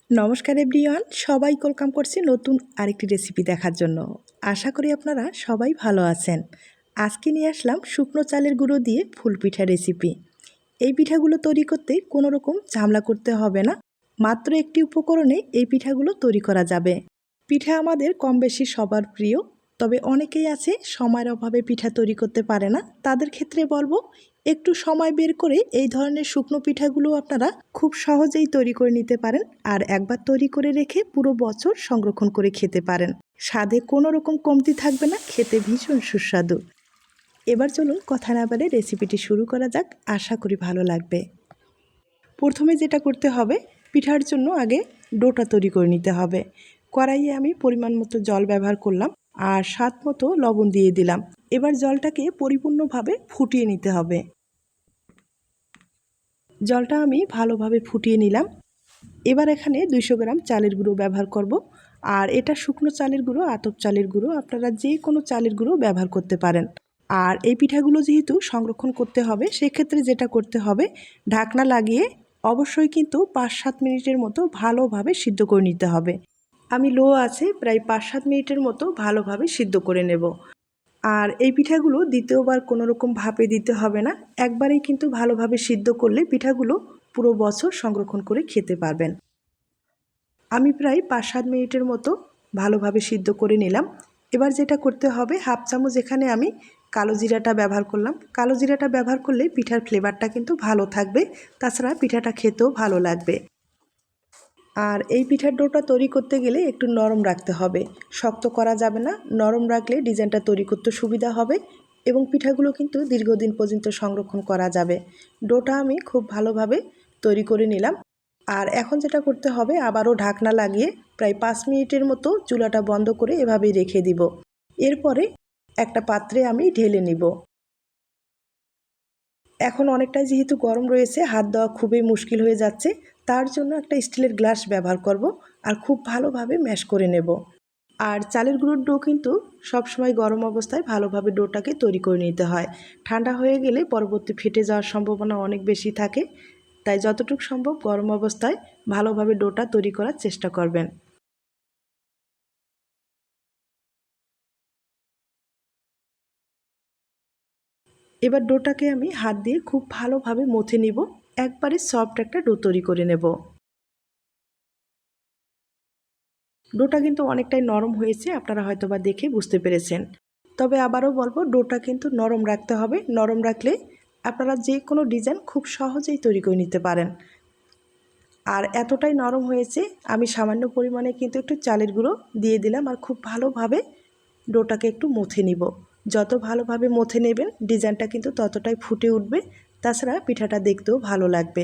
নমস্কার এভরিওয়ান, সবাই ওয়েলকাম করছি নতুন আরেকটি রেসিপি দেখার জন্য। আশা করি আপনারা সবাই ভালো আছেন। আজকে নিয়ে আসলাম শুকনো চালের গুঁড়ো দিয়ে ফুল পিঠা রেসিপি। এই পিঠাগুলো তৈরি করতে কোনো রকম ঝামেলা করতে হবে না, মাত্র একটি উপকরণে এই পিঠাগুলো তৈরি করা যাবে। পিঠা আমাদের কম বেশি সবার প্রিয়, তবে অনেকেই আছে সময়ের অভাবে পিঠা তৈরি করতে পারে না। তাদের ক্ষেত্রে বলবো, একটু সময় বের করে এই ধরনের শুকনো পিঠাগুলো আপনারা খুব সহজেই তৈরি করে নিতে পারেন, আর একবার তৈরি করে রেখে পুরো বছর সংরক্ষণ করে খেতে পারেন। স্বাদে কোনো রকম কমতি থাকবে না, খেতে ভীষণ সুস্বাদু। এবার চলুন কথা না বলে রেসিপিটি শুরু করা যাক, আশা করি ভালো লাগবে। প্রথমে যেটা করতে হবে, পিঠার জন্য আগে ডোটা তৈরি করে নিতে হবে। কড়াইয়ে আমি পরিমাণ মতো জল ব্যবহার করলাম আর স্বাদ মতো লবণ দিয়ে দিলাম। এবার জলটাকে পরিপূর্ণভাবে ফুটিয়ে নিতে হবে। জলটা আমি ভালোভাবে ফুটিয়ে নিলাম। এবার এখানে 200 গ্রাম চালের গুঁড়ো ব্যবহার করব। আর এটা শুকনো চালের গুঁড়ো, আতপ চালের গুঁড়ো, আপনারা যে কোনো চালের গুঁড়ো ব্যবহার করতে পারেন। আর এই পিঠাগুলো যেহেতু সংরক্ষণ করতে হবে, সেক্ষেত্রে যেটা করতে হবে, ঢাকনা লাগিয়ে অবশ্যই কিন্তু 5-7 মিনিটের মতো ভালোভাবে সিদ্ধ করে নিতে হবে। আমি লো আছে প্রায় 5-7 মিনিটের মতো ভালোভাবে সিদ্ধ করে নেব। আর এই পিঠাগুলো দ্বিতীয়বার কোনো রকম ভাপে দিতে হবে না, একবারেই কিন্তু ভালোভাবে সিদ্ধ করলে পিঠাগুলো পুরো বছর সংরক্ষণ করে খেতে পারবেন। আমি প্রায় 5-7 মিনিটের মতো ভালোভাবে সিদ্ধ করে নিলাম। এবার যেটা করতে হবে, হাফ চামচ এখানে আমি কালো জিরাটা ব্যবহার করলাম। কালো জিরাটা ব্যবহার করলে পিঠার ফ্লেভারটা কিন্তু ভালো থাকবে, তাছাড়া পিঠাটা খেতেও ভালো লাগবে। আর এই পিঠার ডোটা তৈরি করতে গেলে একটু নরম রাখতে হবে, শক্ত করা যাবে না। নরম রাখলে ডিজাইনটা তৈরি করতে সুবিধা হবে এবং পিঠাগুলো কিন্তু দীর্ঘদিন পর্যন্ত সংরক্ষণ করা যাবে। ডোটা আমি খুব ভালোভাবে তৈরি করে নিলাম। আর এখন যেটা করতে হবে, আবারও ঢাকনা লাগিয়ে প্রায় 5 মিনিটের মতো চুলাটা বন্ধ করে এভাবেই রেখে দিব। এরপরে একটা পাত্রে আমি ঢেলে নিব। এখন অনেকটাই যেহেতু গরম রয়েছে, হাত দেওয়া খুবই মুশকিল হয়ে যাচ্ছে, তার জন্য একটা স্টিলের গ্লাস ব্যবহার করব আর খুব ভালোভাবে ম্যাশ করে নেব। আর চালের গুঁড়োর ডো কিন্তু সবসময় গরম অবস্থায় ভালোভাবে ডোটাকে তৈরি করে নিতে হয়। ঠান্ডা হয়ে গেলে পরবর্তী ফেটে যাওয়ার সম্ভাবনা অনেক বেশি থাকে, তাই যতটুকু সম্ভব গরম অবস্থায় ভালোভাবে ডোটা তৈরি করার চেষ্টা করবেন। এবার ডোটাকে আমি হাত দিয়ে খুব ভালোভাবে মথে নিব, একবারে সফট একটা ডো তৈরি করে নেব। ডোটা কিন্তু অনেকটাই নরম হয়েছে, আপনারা হয়তোবা দেখে বুঝতে পেরেছেন। তবে আবারও বলবো, ডোটা কিন্তু নরম রাখতে হবে। নরম রাখলে আপনারা যে কোনো ডিজাইন খুব সহজেই তৈরি করে নিতে পারেন। আর এতটাই নরম হয়েছে, আমি সামান্য পরিমাণে কিন্তু একটু চালের গুঁড়ো দিয়ে দিলাম আর খুব ভালোভাবে ডোটাকে একটু মথে নিব। যত ভালোভাবে মথে নেবেন, ডিজাইনটা কিন্তু ততটাই ফুটে উঠবে, তাছাড়া পিঠাটা দেখতেও ভালো লাগবে।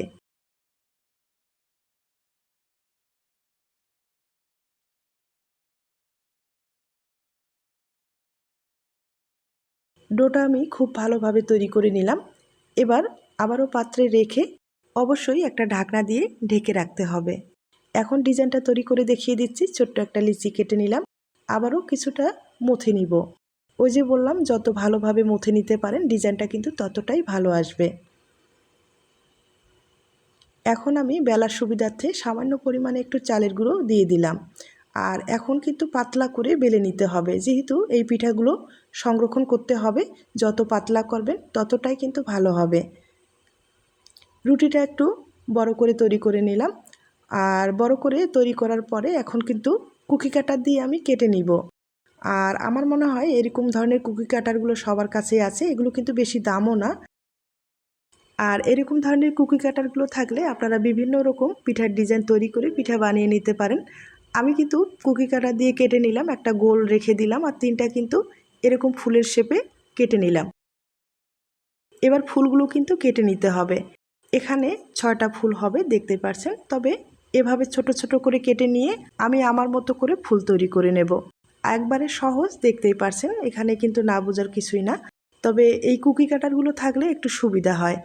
ডোটা আমি খুব ভালোভাবে তৈরি করে নিলাম। এবার আবারও পাত্রে রেখে অবশ্যই একটা ঢাকনা দিয়ে ঢেকে রাখতে হবে। এখন ডিজাইনটা তৈরি করে দেখিয়ে দিচ্ছি। ছোট্ট একটা লিচি কেটে নিলাম, আবারও কিছুটা মথে নিব। ওই যে বললাম, যত ভালোভাবে মথে নিতে পারেন ডিজাইনটা কিন্তু ততটাই ভালো আসবে। এখন আমি বেলার সুবিধার্থে সামান্য পরিমাণে একটু চালের গুঁড়ো দিয়ে দিলাম। আর এখন কিন্তু পাতলা করে বেলে নিতে হবে, যেহেতু এই পিঠাগুলো সংরক্ষণ করতে হবে। যত পাতলা করবেন ততটাই কিন্তু ভালো হবে। রুটিটা একটু বড় করে তৈরি করে নিলাম। আর বড় করে তৈরি করার পরে এখন কিন্তু কুকি কাটার দিয়ে আমি কেটে নিব। আর আমার মনে হয় এরকম ধরনের কুকি কাটারগুলো সবার কাছেই আছে, এগুলো কিন্তু বেশি দামও না। আর এরকম ধরনের কুকি কাটারগুলো থাকলে আপনারা বিভিন্ন রকম পিঠার ডিজাইন তৈরি করে পিঠা বানিয়ে নিতে পারেন। আমি কিন্তু কুকি কাটার দিয়ে কেটে নিলাম, একটা গোল রেখে দিলাম আর তিনটা কিন্তু এরকম ফুলের শেপে কেটে নিলাম। এবার ফুলগুলো কিন্তু কেটে নিতে হবে। এখানে 6টা ফুল হবে, দেখতে পাচ্ছেন। তবে এভাবে ছোট ছোট করে কেটে নিয়ে আমি আমার মতো করে ফুল তৈরি করে নেব। একবারে সহজ, দেখতেই পাচ্ছেন, এখানে কিন্তু না বোঝার কিছুই না। তবে এই কুকি কাটারগুলো থাকলে একটু সুবিধা হয়।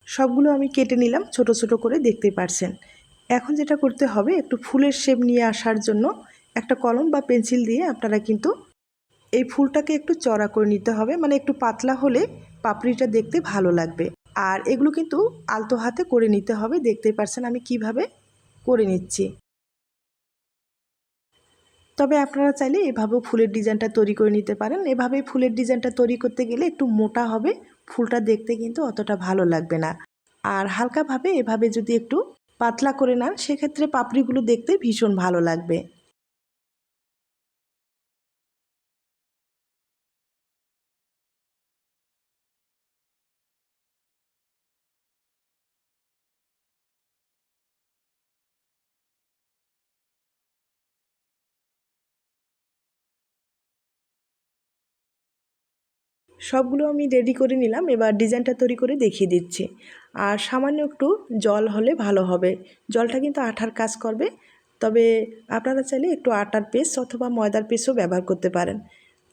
সবগুলো আমি কেটে নিলাম ছোট ছোট করে, দেখতেই পাচ্ছেন। এখন যেটা করতে হবে, একটু ফুলের শেপ নিয়ে আসার জন্য একটা কলম বা পেন্সিল দিয়ে আপনারা কিন্তু এই ফুলটাকে একটু চড়া করে নিতে হবে, মানে একটু পাতলা হলে পাপড়িটা দেখতে ভালো লাগবে। আর এগুলো কিন্তু আলতো হাতে করে নিতে হবে, দেখতেই পাচ্ছেন আমি কিভাবে করে নিচ্ছি। তবে আপনারা চাইলে এভাবেও ফুলের ডিজাইনটা তৈরি করে নিতে পারেন। এভাবে ফুলের ডিজাইনটা তৈরি করতে গেলে একটু মোটা হবে, ফুলটা দেখতে কিন্তু অতটা ভালো লাগবে না। আর হালকাভাবে এভাবে যদি একটু পাতলা করে নেন সেক্ষেত্রে পাপড়িগুলো দেখতে ভীষণ ভালো লাগবে। সবগুলো আমি রেডি করে নিলাম, এবার ডিজাইনটা তৈরি করে দেখিয়ে দিচ্ছি। আর সামান্য একটু জল হলে ভালো হবে, জলটা কিন্তু আঠার কাজ করবে। তবে আপনারা চাইলে একটু আটার পেস্ট অথবা ময়দার পেস্টও ব্যবহার করতে পারেন।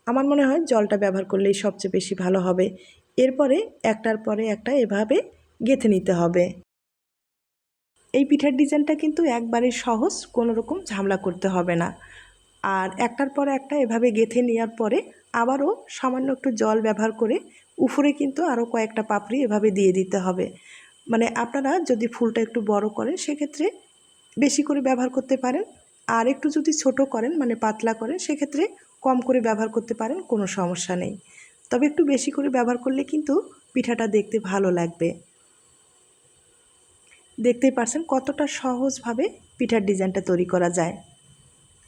আমার মনে হয় জলটা ব্যবহার করলেই সবচেয়ে বেশি ভালো হবে। এরপরে একটার পরে একটা এভাবে গেঁথে নিতে হবে। এই পিঠার ডিজাইনটা কিন্তু একবারে সহজ, কোনো রকম ঝামেলা করতে হবে না। আর একটার পর একটা এভাবে গেঁথে নেওয়ার পরে আবারও সামান্য একটু জল ব্যবহার করে উপরে কিন্তু আরও কয়েকটা পাপড়ি এভাবে দিয়ে দিতে হবে। মানে আপনারা যদি ফুলটা একটু বড় করেন সেক্ষেত্রে বেশি করে ব্যবহার করতে পারেন, আর একটু যদি ছোট করেন মানে পাতলা করেন সেক্ষেত্রে কম করে ব্যবহার করতে পারেন, কোনো সমস্যা নেই। তবে একটু বেশি করে ব্যবহার করলে কিন্তু পিঠাটা দেখতে ভালো লাগবে। দেখতেই পারছেন কতটা সহজভাবে পিঠার ডিজাইনটা তৈরি করা যায়।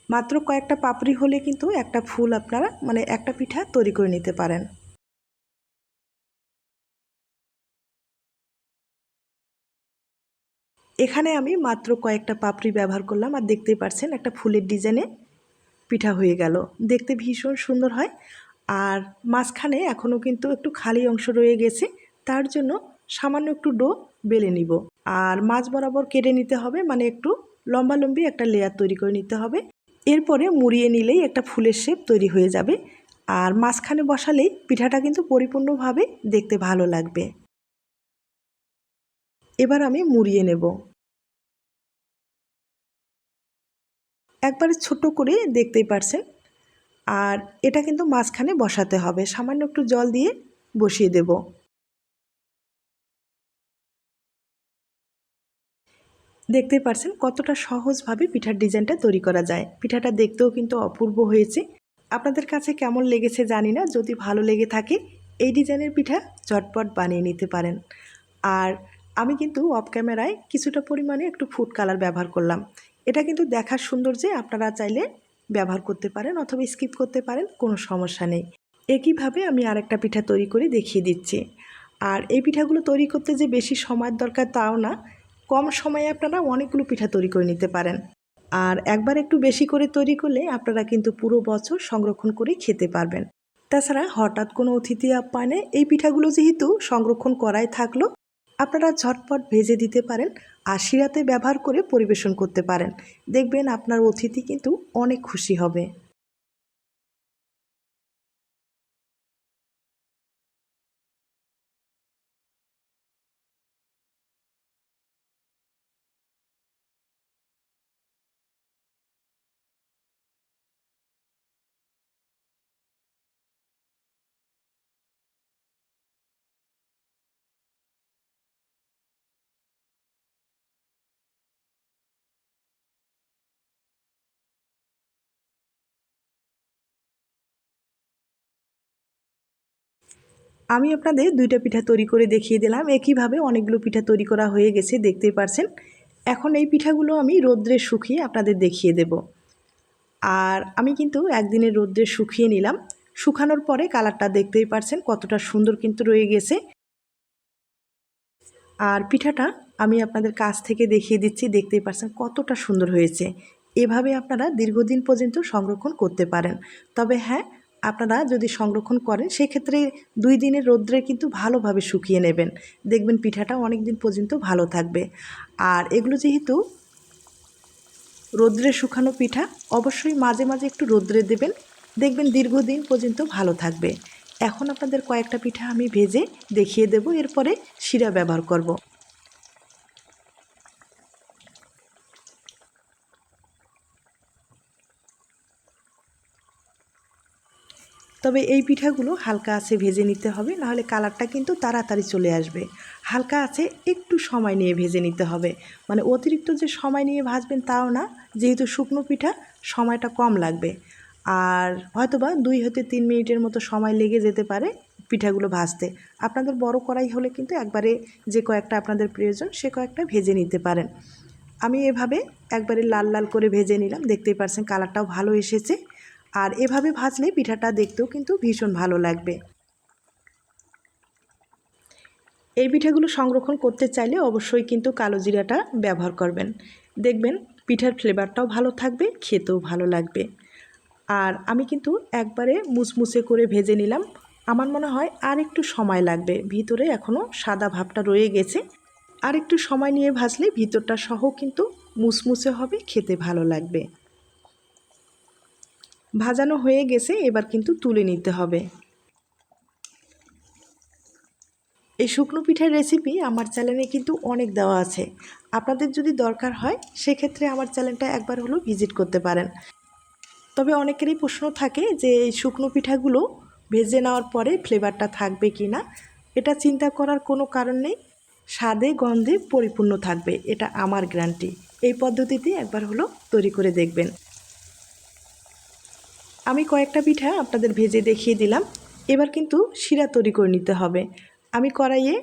মাত্র কয়েকটা পাপড়ি হলে কিন্তু একটা ফুল আপনারা মানে একটা পিঠা তৈরি করে নিতে পারেন। এখানে আমি মাত্র কয়েকটা পাপড়ি ব্যবহার করলাম, আর দেখতেই পারছেন একটা ফুলের ডিজাইনে পিঠা হয়ে গেল। দেখতে ভীষণ সুন্দর হয়। আর মাঝখানে এখনও কিন্তু একটু খালি অংশ রয়ে গেছে, তার জন্য সামান্য একটু ডো বেলে নিব। আর মাঝ বরাবর কেটে নিতে হবে, মানে একটু লম্বালম্বি একটা লেয়ার তৈরি করে নিতে হবে। এরপরে মুড়িয়ে নিলেই একটা ফুলের শেপ তৈরি হয়ে যাবে। আর মাঝখানে বসালেই পিঠাটা কিন্তু পরিপূর্ণভাবে দেখতে ভালো লাগবে। এবার আমি মুড়িয়ে নেব। একবারে ছোট করে দেখতেই পারছেন। আর এটা কিন্তু মাঝখানে বসাতে হবে, সামান্য একটু জল দিয়ে বসিয়ে দেব। দেখতেই পারছেন কতটা সহজভাবে পিঠার ডিজাইনটা তৈরি করা যায়। পিঠাটা দেখতেও কিন্তু অপূর্ব হয়েছে। আপনাদের কাছে কেমন লেগেছে জানি না, যদি ভালো লেগে থাকে এই ডিজাইনের পিঠা ঝটপট বানিয়ে নিতে পারেন। আর আমি কিন্তু অফ ক্যামেরায় কিছুটা পরিমাণে একটু ফুড কালার ব্যবহার করলাম। এটা কিন্তু দেখার সৌন্দর্যে আপনারা চাইলে ব্যবহার করতে পারেন অথবা স্কিপ করতে পারেন, কোনো সমস্যা নেই। একইভাবে আমি আরেকটা পিঠা তৈরি করে দেখিয়ে দিচ্ছি। আর এই পিঠাগুলো তৈরি করতে যে বেশি সময়ের দরকার তাও না, কম সময়ে আপনারা অনেকগুলো পিঠা তৈরি করে নিতে পারেন। আর একবার একটু বেশি করে তৈরি করলে আপনারা কিন্তু পুরো বছর সংরক্ষণ করে খেতে পারবেন। তাছাড়া হঠাৎ কোনো অতিথি আপ্যায়নে এই পিঠাগুলো যেহেতু সংরক্ষণ করাই থাকলো, আপনারা ঝটপট ভেজে দিতে পারেন আর শিরাতে ব্যবহার করে পরিবেশন করতে পারেন। দেখবেন আপনার অতিথি কিন্তু অনেক খুশি হবে। আমি আপনাদের দুইটা পিঠা তৈরি করে দেখিয়ে দিলাম। একইভাবে অনেকগুলো পিঠা তৈরি করা হয়ে গেছে, দেখতেই পারছেন। এখন এই পিঠাগুলো আমি রোদ্রে শুকিয়ে আপনাদের দেখিয়ে দেব। আর আমি কিন্তু একদিনের রোদ্রে শুকিয়ে নিলাম। শুকানোর পরে কালারটা দেখতেই পারছেন কতটা সুন্দর কিন্তু রয়ে গেছে। আর পিঠাটা আমি আপনাদের কাছ থেকে দেখিয়ে দিচ্ছি, দেখতেই পারছেন কতটা সুন্দর হয়েছে। এভাবে আপনারা দীর্ঘদিন পর্যন্ত সংরক্ষণ করতে পারেন। তবে হ্যাঁ, আপনারা যদি সংরক্ষণ করেন সেক্ষেত্রে 2 দিনের রোদ্রে কিন্তু ভালোভাবে শুকিয়ে নেবেন, দেখবেন পিঠাটা অনেক দিন পর্যন্ত ভালো থাকবে। আর এগুলো যেহেতু রোদ্রে শুকানো পিঠা, অবশ্যই মাঝে মাঝে একটু রোদ্রে দেবেন, দেখবেন দীর্ঘদিন পর্যন্ত ভালো থাকবে। এখন আপনাদের কয়েকটা পিঠা আমি ভেজে দেখিয়ে দেব, এরপরে শিরা ব্যবহার করব। তবে এই পিঠাগুলো হালকা আঁচে ভেজে নিতে হবে, নাহলে কালারটা কিন্তু তাড়াতাড়ি চলে আসবে। হালকা আঁচে একটু সময় নিয়ে ভেজে নিতে হবে, মানে অতিরিক্ত যে সময় নিয়ে ভাজবেন তাও না, যেহেতু শুকনো পিঠা সময়টা কম লাগবে। আর হয়তোবা 2 হতে 3 মিনিটের মতো সময় লেগে যেতে পারে পিঠাগুলো ভাজতে। আপনাদের বড় কড়াই হলে কিন্তু একবারে যে কয়েকটা আপনাদের প্রয়োজন সে কয়েকটা ভেজে নিতে পারেন। আমি এভাবে একবারে লাল লাল করে ভেজে নিলাম, দেখতেই পাচ্ছেন কালারটাও ভালো এসেছে। আর এভাবে ভাজলে পিঠাটা দেখতেও কিন্তু ভীষণ ভালো লাগবে। এই পিঠাগুলো সংরক্ষণ করতে চাইলে অবশ্যই কিন্তু কালো জিরাটা ব্যবহার করবেন, দেখবেন পিঠার ফ্লেভারটাও ভালো থাকবে, খেতেও ভালো লাগবে। আর আমি কিন্তু একবারে মুচমুচে করে ভেজে নিলাম। আমার মনে হয় আর একটু সময় লাগবে, ভিতরে এখনও সাদা ভাবটা রয়ে গেছে। আর একটু সময় নিয়ে ভাজলে ভিতরটা সহ কিন্তু মুচমুচে হবে, খেতে ভালো লাগবে। ভাজানো হয়ে গেছে, এবার কিন্তু তুলে নিতে হবে। এই শুকনো পিঠার রেসিপি আমার চ্যানেলে কিন্তু অনেক দেওয়া আছে, আপনাদের যদি দরকার হয় সেক্ষেত্রে আমার চ্যানেলটা একবার হলেও ভিজিট করতে পারেন। তবে অনেকেরই প্রশ্ন থাকে যে এই শুকনো পিঠাগুলো ভেজে নেওয়ার পরে ফ্লেভারটা থাকবে কি না। এটা চিন্তা করার কোনো কারণ নেই, স্বাদে গন্ধে পরিপূর্ণ থাকবে, এটা আমার গ্যারান্টি। এই পদ্ধতিতে একবার হলো তৈরি করে দেখবেন। আমি কয়েকটা পিঠা আপনাদের ভেজে দেখিয়ে দিলাম, এবার কিন্তু শিরা তৈরি করে নিতে হবে। আমি কড়াইয়ে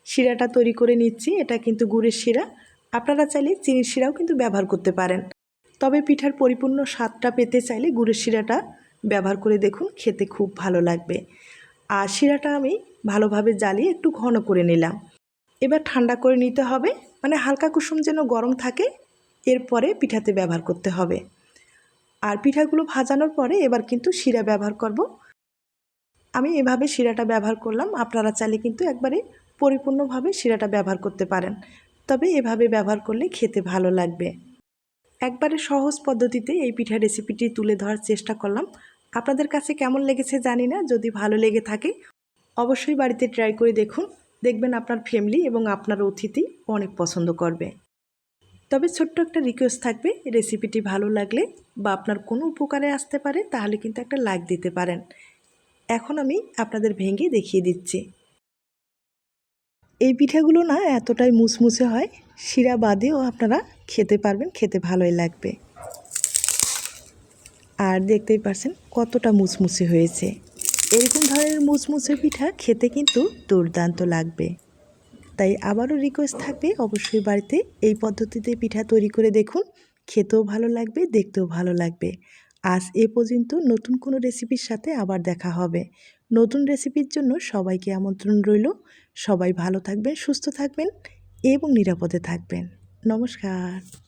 শিরাটা তৈরি করে নিচ্ছি, এটা কিন্তু গুড়ের শিরা। আপনারা চাইলে চিনির শিরাও কিন্তু ব্যবহার করতে পারেন, তবে পিঠার পরিপূর্ণ স্বাদটা পেতে চাইলে গুড়ের শিরাটা ব্যবহার করে দেখুন, খেতে খুব ভালো লাগবে। আর শিরাটা আমি ভালোভাবে জ্বালিয়ে একটু ঘন করে নিলাম। এবার ঠান্ডা করে নিতে হবে, মানে হালকা কুসুম যেন গরম থাকে, এরপরে পিঠাতে ব্যবহার করতে হবে। আর পিঠাগুলো ভাজানোর পরে এবার কিন্তু শিরা ব্যবহার করব। আমি এভাবে শিরাটা ব্যবহার করলাম, আপনারা চাইলে কিন্তু একবারে পরিপূর্ণভাবে শিরাটা ব্যবহার করতে পারেন, তবে এভাবে ব্যবহার করলে খেতে ভালো লাগবে। একবারে সহজ পদ্ধতিতে এই পিঠা রেসিপিটি তুলে ধরার চেষ্টা করলাম। আপনাদের কাছে কেমন লেগেছে জানি না, যদি ভালো লেগে থাকে অবশ্যই বাড়িতে ট্রাই করে দেখুন, দেখবেন আপনার ফ্যামিলি এবং আপনার অতিথি অনেক পছন্দ করবে। তবে ছোট্ট একটা রিকোয়েস্ট থাকবে, রেসিপিটি ভালো লাগলে বা আপনার কোনো উপকারে আসতে পারে তাহলে কিন্তু একটা লাইক দিতে পারেন। এখন আমি আপনাদের ভেঙে দেখিয়ে দিচ্ছি। এই পিঠাগুলো না এতটাই মুচমুচে হয়, শিরা বাদেও আপনারা খেতে পারবেন, খেতে ভালোই লাগবে। আর দেখতেই পাচ্ছেন কতটা মুচমুচে হয়েছে। এরকম ধরনের মুচমুচে পিঠা খেতে কিন্তু দুর্দান্ত লাগবে। তাই আবারও রিকোয়েস্ট থাকবে, অবশ্যই বাড়িতে এই পদ্ধতিতে পিঠা তৈরি করে দেখুন, খেতেও ভালো লাগবে, দেখতেও ভালো লাগবে। আজ এ পর্যন্ত, নতুন কোনো রেসিপির সাথে আবার দেখা হবে। নতুন রেসিপির জন্য সবাইকে আমন্ত্রণ রইল। সবাই ভালো থাকবেন, সুস্থ থাকবেন এবং নিরাপদে থাকবেন। নমস্কার।